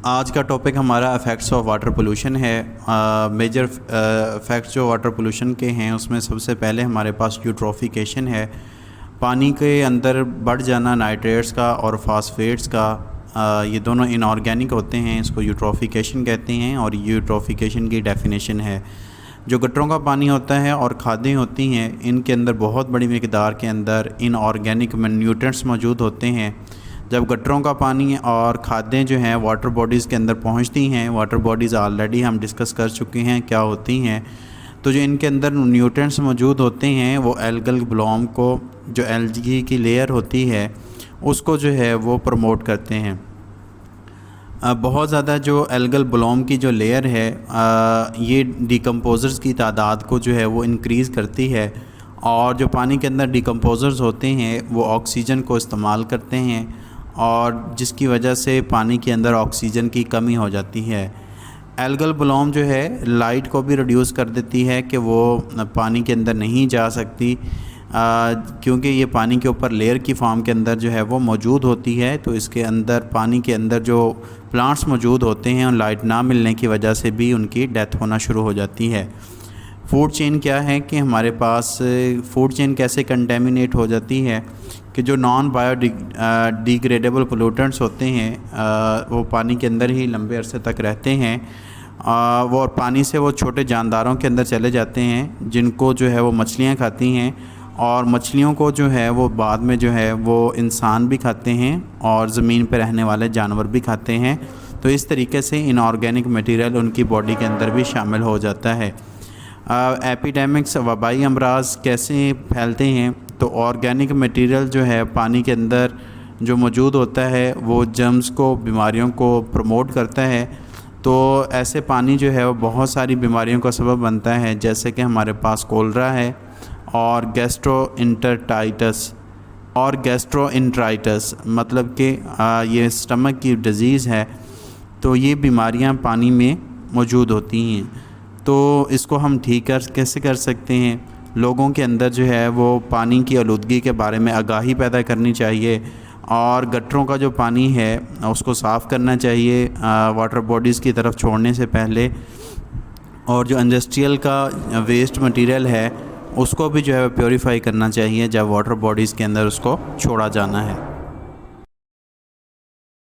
आज का टॉपिक हमारा इफ़ेक्ट्स ऑफ वाटर पोल्यूशन है। मेजर इफ़ेक्ट्स जो वाटर पोल्यूशन के हैं उसमें सबसे पहले हमारे पास यूट्रोफिकेशन है। पानी के अंदर बढ़ जाना नाइट्रेट्स का और फास्फेट्स का, ये दोनों इनऑर्गेनिक होते हैं, इसको यूट्रोफिकेशन कहते हैं। और यूट्रोफिकेशन की डेफिनेशन है जो गटरों का पानी होता है और खादें होती हैं, इनके अंदर बहुत बड़ी मिकदार के अंदर इनऑर्गेनिक न्यूट्रिएंट्स मौजूद होते हैं। जब गटरों का पानी और खादें जो हैं वाटर बॉडीज़ के अंदर पहुंचती हैं, वाटर बॉडीज़ ऑलरेडी हम डिस्कस कर चुके हैं क्या होती हैं, तो जो इनके अंदर न्यूट्रिएंट्स मौजूद होते हैं वो एल्गल ब्लॉम को, जो एल्गी की लेयर होती है उसको जो है वो प्रमोट करते हैं। बहुत ज़्यादा जो एल्गल ब्लॉम की जो लेयर है ये डिकम्पोज़र्स की तादाद को जो है वो इंक्रीज़ करती है, और जो पानी के अंदर डिकम्पोज़र्स होते हैं वो ऑक्सीजन को इस्तेमाल करते हैं, और जिसकी वजह से पानी के अंदर ऑक्सीजन की कमी हो जाती है। एल्गल ब्लॉम जो है लाइट को भी रिड्यूस कर देती है कि वो पानी के अंदर नहीं जा सकती, क्योंकि ये पानी के ऊपर लेयर की फॉर्म के अंदर जो है वो मौजूद होती है। तो इसके अंदर पानी के अंदर जो प्लांट्स मौजूद होते हैं और लाइट ना मिलने की वजह से भी उनकी डेथ होना शुरू हो जाती है। फूड चेन क्या है कि हमारे पास फूड चेन कैसे कंटेमिनेट हो जाती है कि जो नॉन बायोडिग्रेडेबल पोल्यूटेंट्स होते हैं वो पानी के अंदर ही लंबे अरसे तक रहते हैं, वो और पानी से वो छोटे जानदारों के अंदर चले जाते हैं, जिनको जो है वो मछलियाँ खाती हैं, और मछलियों को जो है वो बाद में जो है वो इंसान भी खाते हैं और ज़मीन पर रहने वाले जानवर भी खाते हैं। तो इस तरीके से इनऑर्गेनिक मटेरियल उनकी बॉडी के अंदर भी शामिल हो जाता है। एपिडेमिक्स, वबाई अमराज कैसे फैलते हैं, तो ऑर्गेनिक मटेरियल जो है पानी के अंदर जो मौजूद होता है वो जर्म्स को, बीमारियों को प्रमोट करता है। तो ऐसे पानी जो है वो बहुत सारी बीमारियों का सबब बनता है, जैसे कि हमारे पास कोलरा है और गैस्ट्रोइंट्राइटिस, मतलब कि ये स्टमक की डिज़ीज़ है। तो ये बीमारियां पानी में मौजूद होती हैं। तो इसको हम ठीक कैसे कर सकते हैं? लोगों के अंदर जो है वो पानी की आलूदगी के बारे में आगाही पैदा करनी चाहिए, और गटरों का जो पानी है उसको साफ़ करना चाहिए वाटर बॉडीज़ की तरफ छोड़ने से पहले, और जो इंडस्ट्रियल का वेस्ट मटेरियल है उसको भी जो है प्योरीफाई करना चाहिए जब वाटर बॉडीज़ के अंदर उसको छोड़ा जाना है।